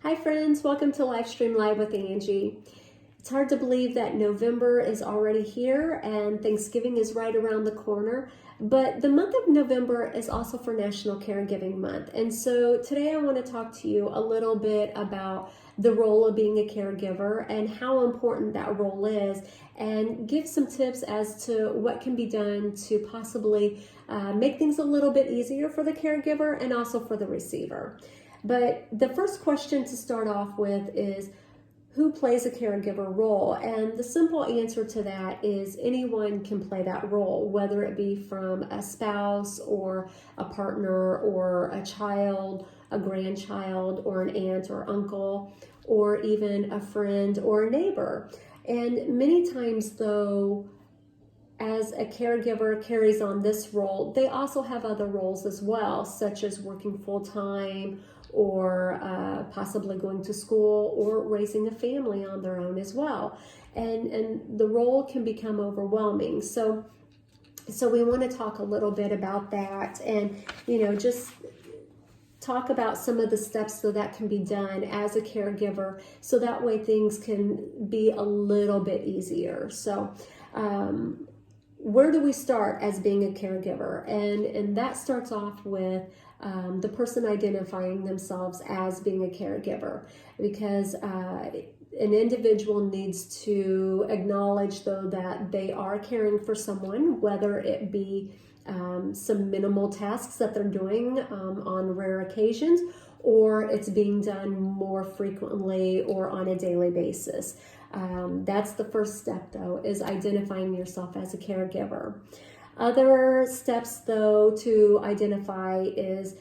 Hi friends, welcome to LifeStream Live with Angie. It's hard to believe that November is already here and Thanksgiving is right around the corner, but the month of November is also for National Caregiving Month. And so today I want to talk to you a little bit about the role of being a caregiver and how important that role is, and give some tips as to what can be done to possibly make things a little bit easier for the caregiver and also for the receiver. But the first question to start off with is, who plays a caregiver role? And the simple answer to that is anyone can play that role, whether it be from a spouse or a partner or a child, a grandchild or an aunt or uncle, or even a friend or a neighbor. And many times though, as a caregiver carries on this role, they also have other roles as well, such as working full-time or possibly going to school or raising a family on their own as well. And the role can become overwhelming. So we want to talk a little bit about that and, just talk about some of the steps so that can be done as a caregiver, so that way things can be a little bit easier. So, where do we start as being a caregiver? And that starts off with the person identifying themselves as being a caregiver, because an individual needs to acknowledge, though, that they are caring for someone, whether it be some minimal tasks that they're doing on rare occasions, or it's being done more frequently or on a daily basis. That's the first step, though, is identifying yourself as a caregiver. Other steps, though, to identify is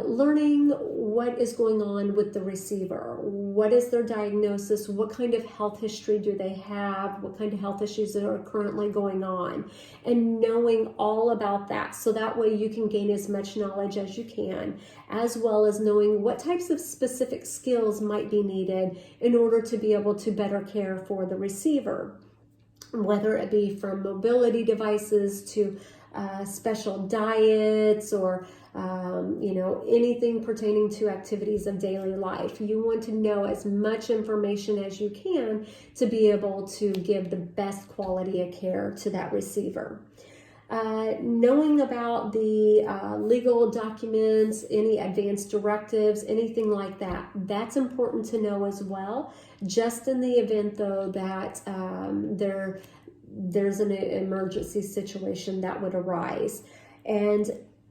learning what is going on with the receiver. What is their diagnosis? What kind of health history do they have? What kind of health issues are currently going on? And knowing all about that, so that way you can gain as much knowledge as you can, as well as knowing what types of specific skills might be needed in order to be able to better care for the receiver, whether it be from mobility devices to special diets or anything pertaining to activities of daily life. You want to know as much information as you can to be able to give the best quality of care to that receiver. Knowing about the legal documents, any advance directives, anything like that, that's important to know as well, just in the event, though, that there's an emergency situation that would arise. And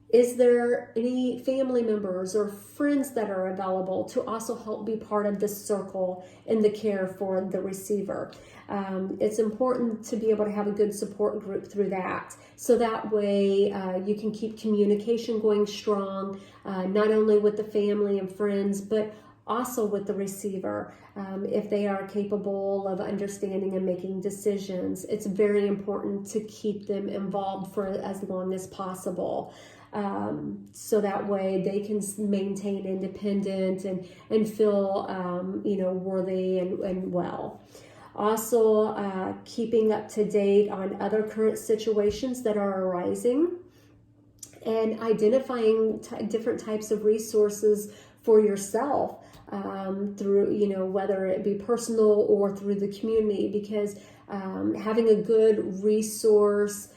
is there any family members or friends that are available to also help be part of this circle in the care for the receiver? It's important to be able to have a good support group through that. So that way you can keep communication going strong, not only with the family and friends, but also with the receiver. If they are capable of understanding and making decisions, it's very important to keep them involved for as long as possible. So that way they can maintain independent and feel, worthy and well. Also, keeping up to date on other current situations that are arising, and identifying different types of resources for yourself through, whether it be personal or through the community, because having a good resource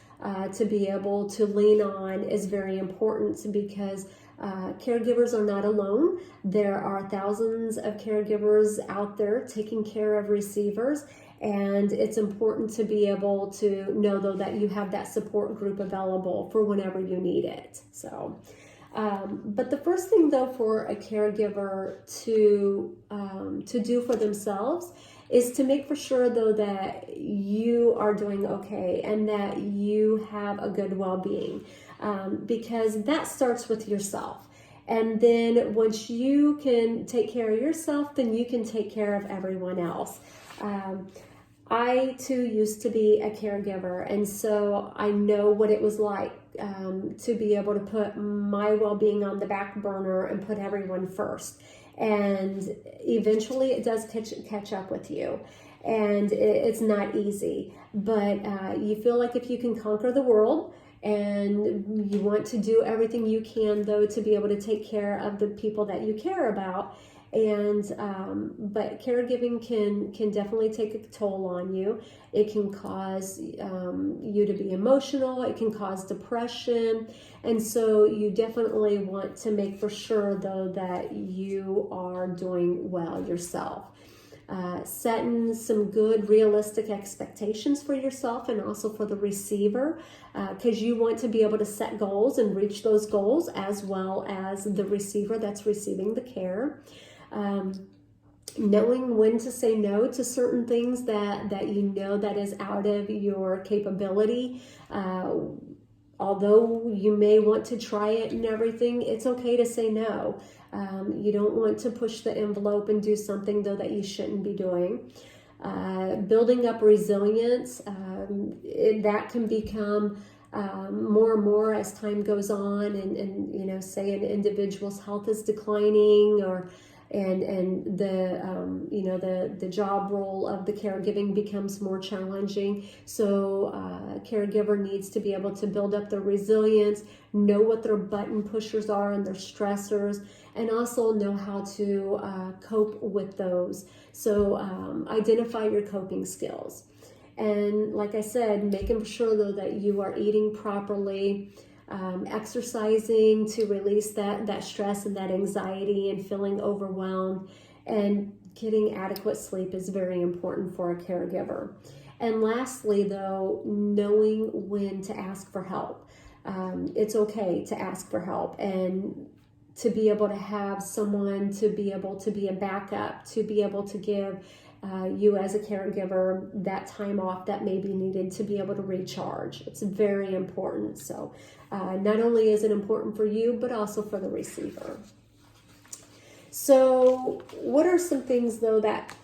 to be able to lean on is very important, because caregivers are not alone. There are thousands of caregivers out there taking care of receivers, and it's important to be able to know, though, that you have that support group available for whenever you need it. So, but the first thing, though, for a caregiver to do for themselves is to make for sure, though, that you are doing okay and that you have a good well-being, because that starts with yourself. And then once you can take care of yourself, then you can take care of everyone else. I too used to be a caregiver, and so I know what it was like to be able to put my well-being on the back burner and put everyone first. And eventually it does catch up with you, and it's not easy, but you feel like if you can conquer the world, and you want to do everything you can, though, to be able to take care of the people that you care about, And but caregiving can definitely take a toll on you. It can cause you to be emotional. It can cause depression, and so you definitely want to make for sure, though, that you are doing well yourself. Setting some good realistic expectations for yourself and also for the receiver, because you want to be able to set goals and reach those goals, as well as the receiver that's receiving the care. Knowing when to say no to certain things that you know that is out of your capability. Although you may want to try it and everything, it's okay to say no. You don't want to push the envelope and do something, though, that you shouldn't be doing. Building up resilience, that can become more and more as time goes on, and say an individual's health is declining, or and the job role of the caregiving becomes more challenging. So caregiver needs to be able to build up their resilience, know what their button pushers are and their stressors, and also know how to cope with those. So identify your coping skills. And like I said, making sure, though, that you are eating properly, exercising to release that stress and that anxiety and feeling overwhelmed, and getting adequate sleep is very important for a caregiver. And lastly, though, knowing when to ask for help. It's okay to ask for help, and to be able to have someone to be able to be a backup, to be able to give you as a caregiver that time off that may be needed to be able to recharge. It's very important. So not only is it important for you, but also for the receiver. So what are some things, though, that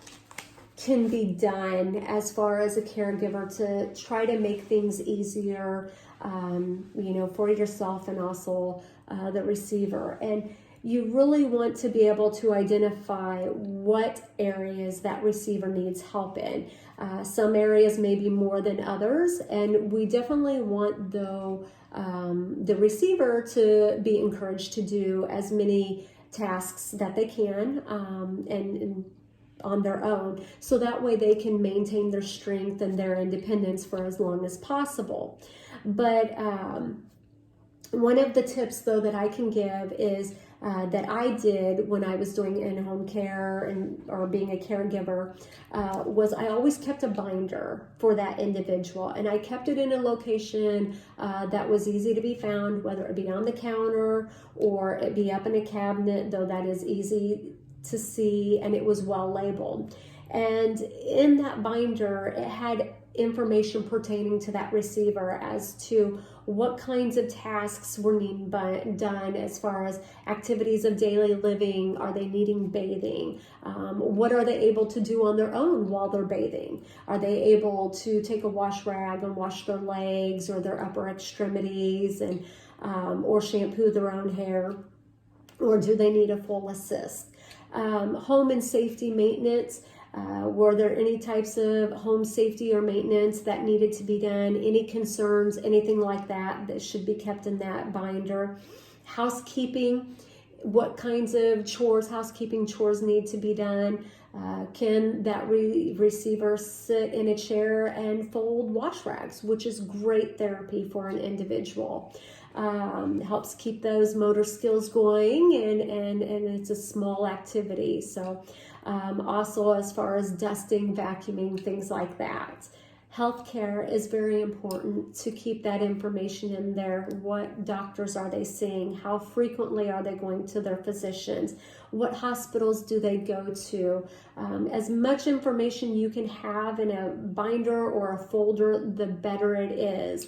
can be done as far as a caregiver to try to make things easier, for yourself and also the receiver? And you really want to be able to identify what areas that receiver needs help in. Some areas may be more than others, and we definitely want, though, the receiver to be encouraged to do as many tasks that they can, and on their own, so that way they can maintain their strength and their independence for as long as possible. But one of the tips, though, that I can give is that I did when I was doing in-home care or being a caregiver, was I always kept a binder for that individual, and I kept it in a location that was easy to be found, whether it be on the counter or it be up in a cabinet, though that is easy to see, and it was well labeled. And in that binder, it had information pertaining to that receiver as to what kinds of tasks were needing done as far as activities of daily living. Are they needing bathing? What are they able to do on their own while they're bathing? Are they able to take a wash rag and wash their legs or their upper extremities, and or shampoo their own hair? Or do they need a full assist? Home and safety maintenance. Were there any types of home safety or maintenance that needed to be done? Any concerns, anything like that should be kept in that binder? Housekeeping. What kinds of housekeeping chores need to be done? Can that receiver sit in a chair and fold wash rags, which is great therapy for an individual. Helps keep those motor skills going, and it's a small activity. So also as far as dusting, vacuuming, things like that. Healthcare is very important to keep that information in there. What doctors are they seeing? How frequently are they going to their physicians? What hospitals do they go to? As much information you can have in a binder or a folder, the better it is.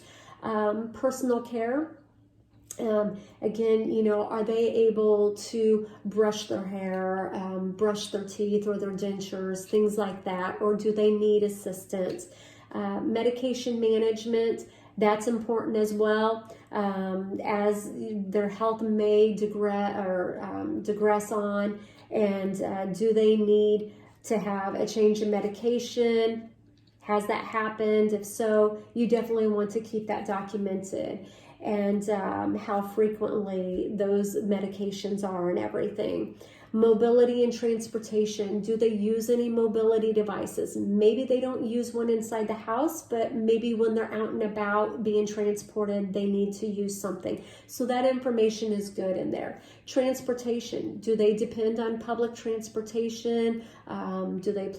Personal care. Again, are they able to brush their hair, brush their teeth or their dentures, things like that, or do they need assistance? Medication management, that's important as well, as their health may digress on, and do they need to have a change in medication? Has that happened? If so, you definitely want to keep that documented. and how frequently those medications are and everything. Mobility and transportation. Do they use any mobility devices? Maybe they don't use one inside the house, but maybe when they're out and about being transported, they need to use something. So that information is good in there. Transportation. Do they depend on public transportation? Do they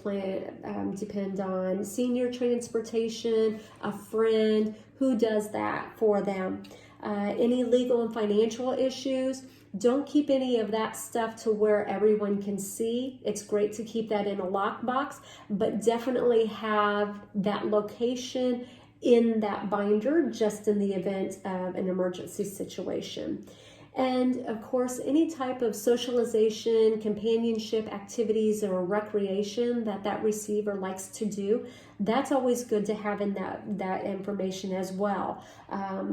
depend on senior transportation, a friend? Who does that for them? Any legal and financial issues? Don't keep any of that stuff to where everyone can see. It's great to keep that in a lockbox, but definitely have that location in that binder just in the event of an emergency situation. And of course, any type of socialization, companionship activities, or recreation that receiver likes to do, that's always good to have in that information as well.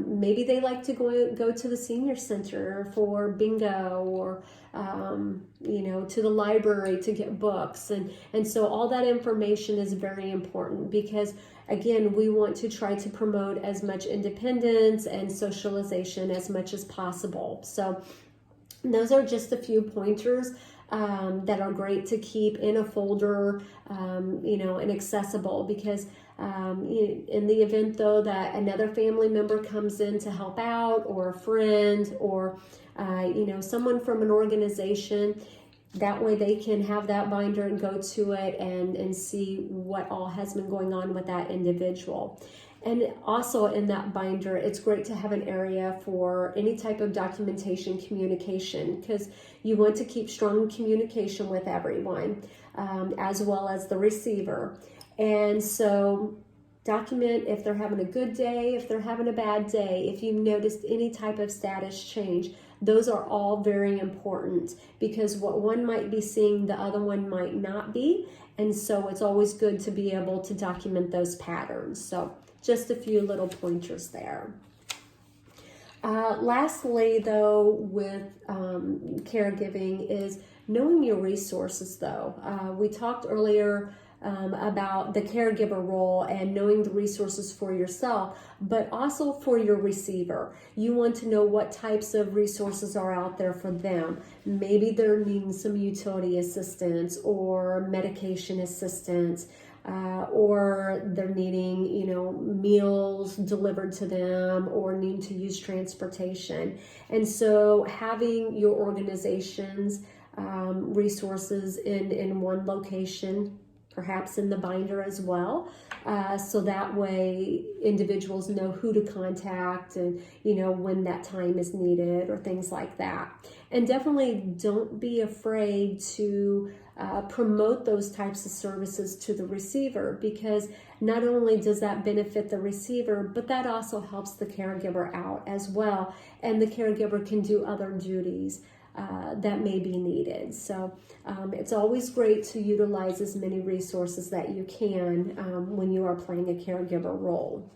Maybe they like to go to the senior center for bingo, or to the library to get books, and so all that information is very important, because again, we want to try to promote as much independence and socialization as much as possible. So those are just a few pointers that are great to keep in a folder, and accessible, because in the event though that another family member comes in to help out, or a friend, or someone from an organization, that way they can have that binder and go to it and see what all has been going on with that individual. And also in that binder, it's great to have an area for any type of documentation communication, because you want to keep strong communication with everyone, as well as the receiver. And so document if they're having a good day, if they're having a bad day, if you've noticed any type of status change. Those are all very important, because what one might be seeing, the other one might not be. And so it's always good to be able to document those patterns. So just a few little pointers there. Lastly, though, with caregiving is knowing your resources, though. We talked earlier about the caregiver role and knowing the resources for yourself, but also for your receiver. You want to know what types of resources are out there for them. Maybe they're needing some utility assistance or medication assistance, or they're needing, meals delivered to them, or needing to use transportation. And so having your organization's resources in one location, perhaps in the binder as well, so that way individuals know who to contact and when that time is needed, or things like that. And definitely don't be afraid to promote those types of services to the receiver, because not only does that benefit the receiver, but that also helps the caregiver out as well, and the caregiver can do other duties that may be needed. So it's always great to utilize as many resources that you can when you are playing a caregiver role.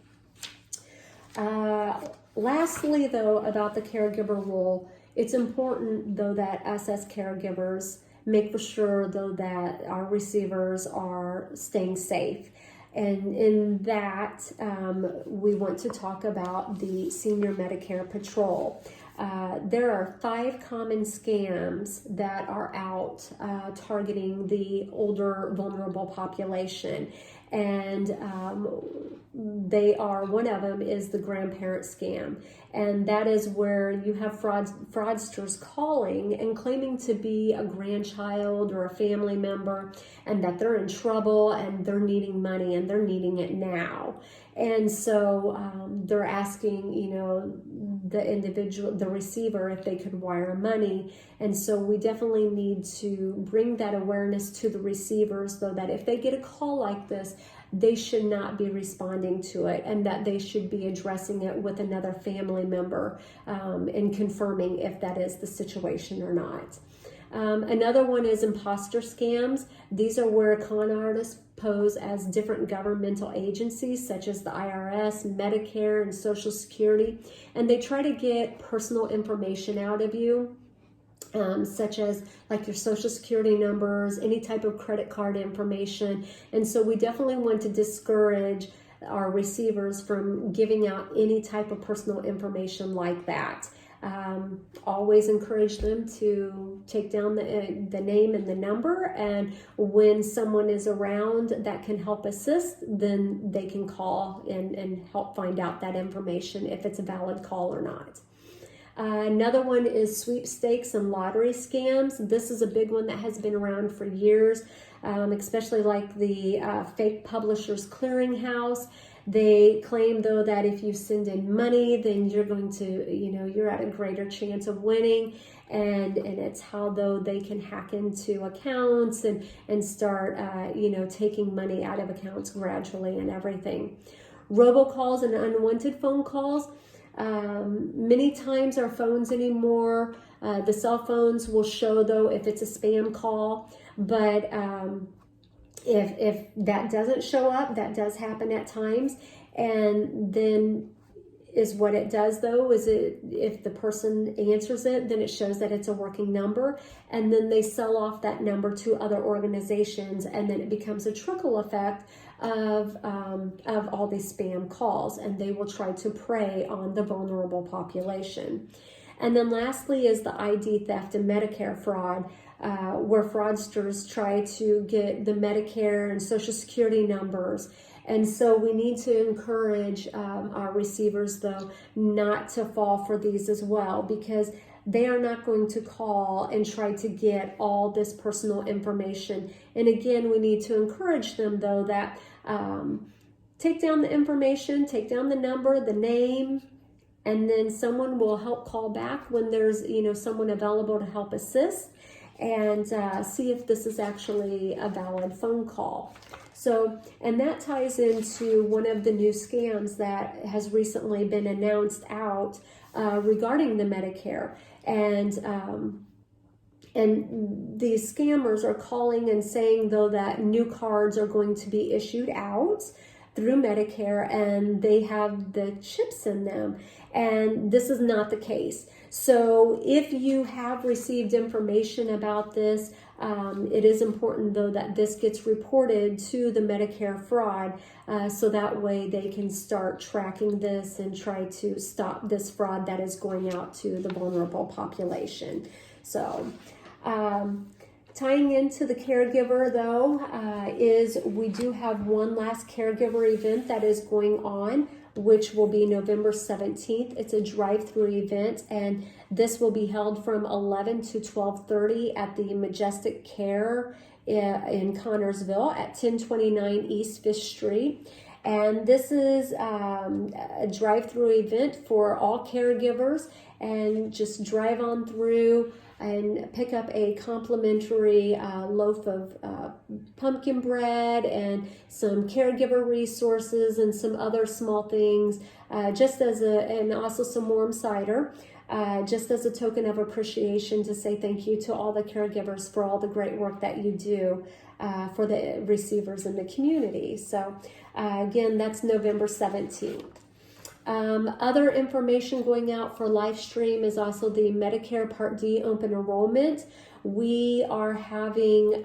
Lastly, though, about the caregiver role, it's important, though, that us as caregivers make for sure, though, that our receivers are staying safe. And in that, we want to talk about the Senior Medicare Patrol. There are 5 common scams that are out targeting the older, vulnerable population. And one of them is the grandparent scam. And that is where you have fraudsters calling and claiming to be a grandchild or a family member, and that they're in trouble and they're needing money and they're needing it now. And so they're asking, the receiver, if they could wire money. And so we definitely need to bring that awareness to the receivers, so that if they get a call like this, they should not be responding to it, and that they should be addressing it with another family member and confirming if that is the situation or not. Another one is imposter scams. These are where con artists pose as different governmental agencies, such as the IRS, Medicare, and Social Security, and they try to get personal information out of you, such as like your Social Security numbers, any type of credit card information. And so we definitely want to discourage our receivers from giving out any type of personal information like that. Always encourage them to take down the name and the number, and when someone is around that can help assist, then they can call and help find out that information if it's a valid call or not. Another one is sweepstakes and lottery scams. This is a big one that has been around for years, especially like the fake publishers clearinghouse. They claim, though, that if you send in money, then you're going to, you're at a greater chance of winning. And it's how, though, they can hack into accounts and start, taking money out of accounts gradually and everything. Robocalls and unwanted phone calls. Many times our phones anymore, the cell phones will show, though, if it's a spam call, but if that doesn't show up, that does happen at times. And then is what it does, though, is if the person answers it, then it shows that it's a working number, and then they sell off that number to other organizations, and then it becomes a trickle effect of all these spam calls, and they will try to prey on the vulnerable population. And then lastly is the ID theft and Medicare fraud, where fraudsters try to get the Medicare and Social Security numbers. And so we need to encourage our receivers, though, not to fall for these as well, because they are not going to call and try to get all this personal information. And again, we need to encourage them, though, that take down the information, take down the number, the name, and then someone will help call back when there's, someone available to help assist, and see if this is actually a valid phone call. So, and that ties into one of the new scams that has recently been announced out regarding the Medicare. And these scammers are calling and saying, though, that new cards are going to be issued out through Medicare, and they have the chips in them. And this is not the case. So if you have received information about this, it is important, though, that this gets reported to the Medicare fraud, so that way they can start tracking this and try to stop this fraud that is going out to the vulnerable population. So tying into the caregiver, though, is we do have one last caregiver event that is going on, which will be November 17th. It's a drive-through event, and this will be held from 11 to 12:30 at the Majestic Care in Connorsville at 1029 East 5th Street. And this is a drive-through event for all caregivers, and just drive on through and pick up a complimentary loaf of pumpkin bread and some caregiver resources and some other small things, and also some warm cider, just as a token of appreciation to say thank you to all the caregivers for all the great work that you do for the receivers in the community. So again, that's November 17th. Other information going out for LifeStream is also the Medicare Part D open enrollment. We are having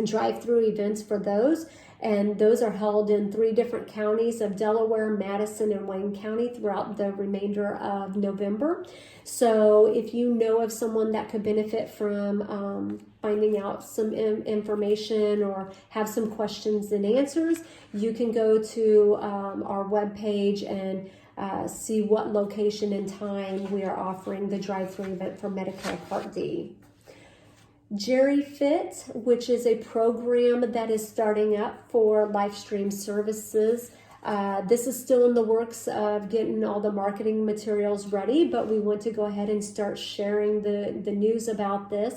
drive-through events for those, and those are held in 3 different counties of Delaware, Madison, and Wayne County throughout the remainder of November. So if you know of someone that could benefit from finding out some information or have some questions and answers, you can go to our webpage and see what location and time we are offering the drive-through event for Medicare Part D. Jerry Fit, which is a program that is starting up for LifeStream services. This is still in the works of getting all the marketing materials ready, but we want to go ahead and start sharing the news about this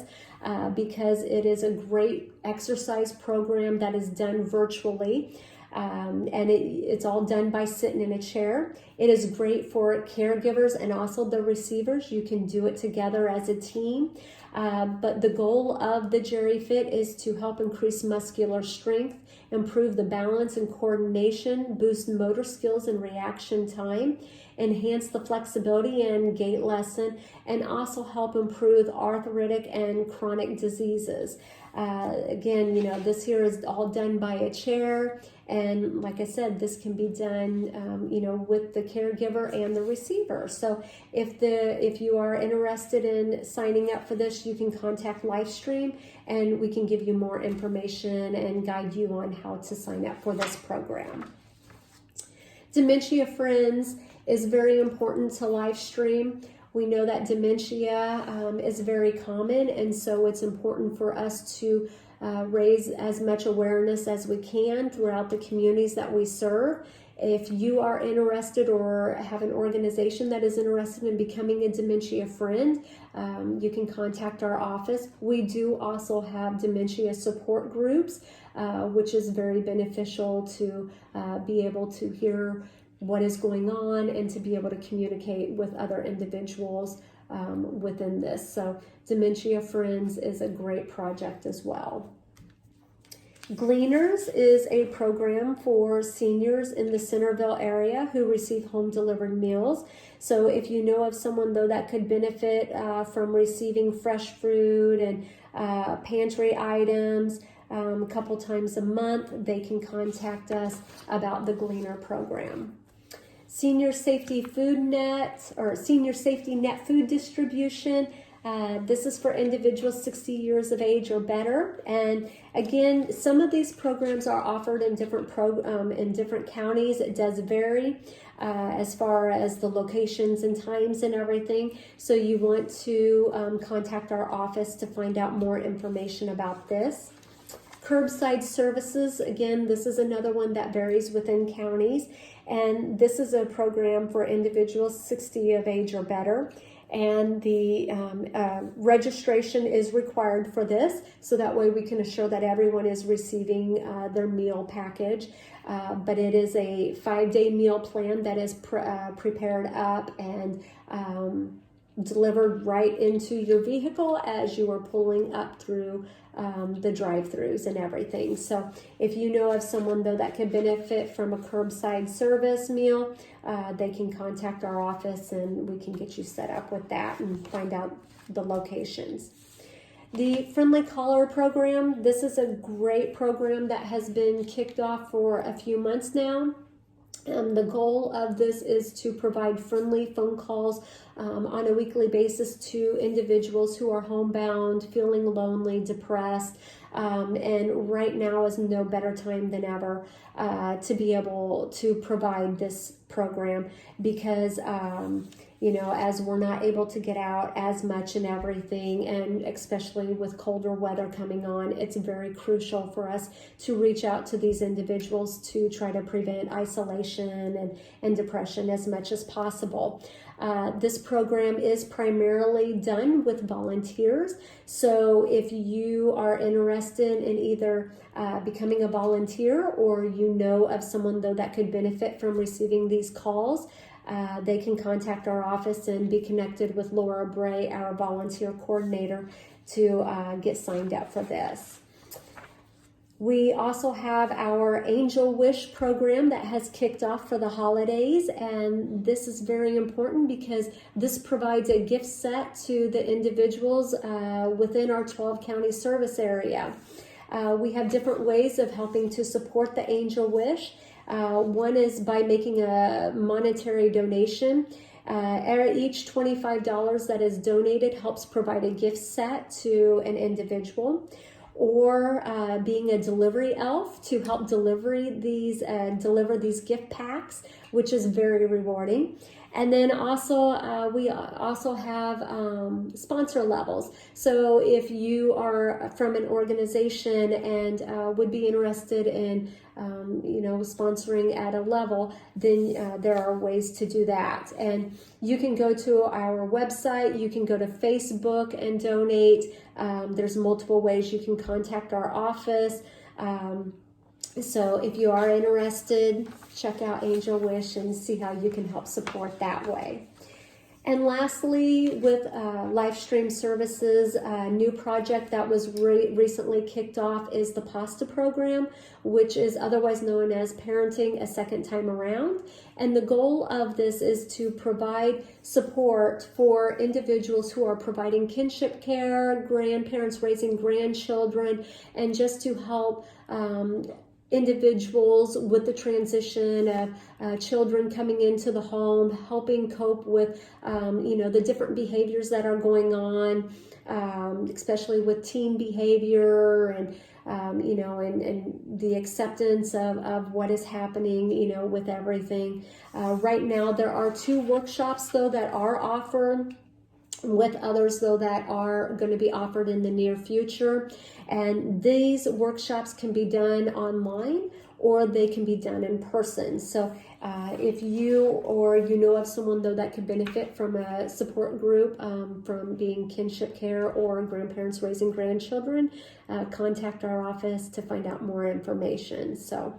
because it is a great exercise program that is done virtually. And it's all done by sitting in a chair. It is great for caregivers and also the receivers. You can do it together as a team. But the goal of the Jerry Fit is to help increase muscular strength, improve the balance and coordination, boost motor skills and reaction time, enhance the flexibility and gait lesson, and also help improve arthritic and chronic diseases. Again, this here is all done by a chair, and like I said, this can be done, with the caregiver and the receiver. So if you are interested in signing up for this, you can contact LifeStream, and we can give you more information and guide you on how to sign up for this program. Dementia Friends is very important to LifeStream. We know that dementia is very common, and so it's important for us to raise as much awareness as we can throughout the communities that we serve. If you are interested or have an organization that is interested in becoming a dementia friend, you can contact our office. We do also have dementia support groups, which is very beneficial to be able to hear what is going on and to be able to communicate with other individuals within this. So Dementia Friends is a great project as well. Gleaners is a program for seniors in the Centerville area who receive home delivered meals. So if you know of someone though that could benefit from receiving fresh fruit and pantry items a couple times a month, they can contact us about the Gleaner program. Senior Safety Net Food Distribution. This is for individuals 60 years of age or better. And again, some of these programs are offered in different counties. It does vary as far as the locations and times and everything. So you want to contact our office to find out more information about this. Curbside services, again, this is another one that varies within counties. And this is a program for individuals 60 of age or better. And the registration is required for this, so that way we can assure that everyone is receiving their meal package. But it is a 5-day meal plan that is prepared up and delivered right into your vehicle as you are pulling up through the drive-thrus and everything. So if you know of someone though that could benefit from a curbside service meal, they can contact our office and we can get you set up with that and find out the locations. The Friendly Caller program, this is a great program that has been kicked off for a few months now. The goal of this is to provide friendly phone calls on a weekly basis to individuals who are homebound, feeling lonely, depressed, and right now is no better time than ever to be able to provide this program because as we're not able to get out as much and everything, and especially with colder weather coming on, it's very crucial for us to reach out to these individuals to try to prevent isolation and depression as much as possible. This program is primarily done with volunteers. So if you are interested in either becoming a volunteer or you know of someone though that could benefit from receiving these calls, they can contact our office and be connected with Laura Bray, our volunteer coordinator, to get signed up for this. We also have our Angel Wish program that has kicked off for the holidays, and this is very important because this provides a gift set to the individuals within our 12 county service area. We have different ways of helping to support the Angel Wish. One is by making a monetary donation. Each $25 that is donated helps provide a gift set to an individual, or being a delivery elf to help deliver these gift packs, which is very rewarding. And then also we also have sponsor levels. So if you are from an organization and would be interested in sponsoring at a level, then there are ways to do that. And you can go to our website, you can go to Facebook and donate. There's multiple ways you can contact our office. So if you are interested, check out Angel Wish and see how you can help support that way. And lastly, with LifeStream Services, a new project that was recently kicked off is the PASTA program, which is otherwise known as Parenting a Second Time Around. And the goal of this is to provide support for individuals who are providing kinship care, grandparents raising grandchildren, and just to help individuals with the transition of children coming into the home, helping cope with the different behaviors that are going on, especially with teen behavior and and the acceptance of what is happening with everything. Right now there are 2 workshops though that are offered, with others though that are going to be offered in the near future. And these workshops can be done online or they can be done in person. So if you or you know of someone though that could benefit from a support group from being kinship care or grandparents raising grandchildren, contact our office to find out more information. So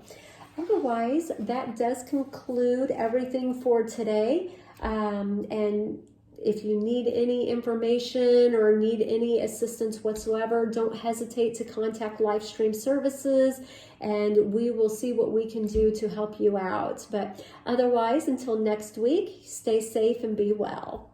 otherwise, that does conclude everything for today. And if you need any information or need any assistance whatsoever, don't hesitate to contact LifeStream Services, and we will see what we can do to help you out. But otherwise, until next week, stay safe and be well.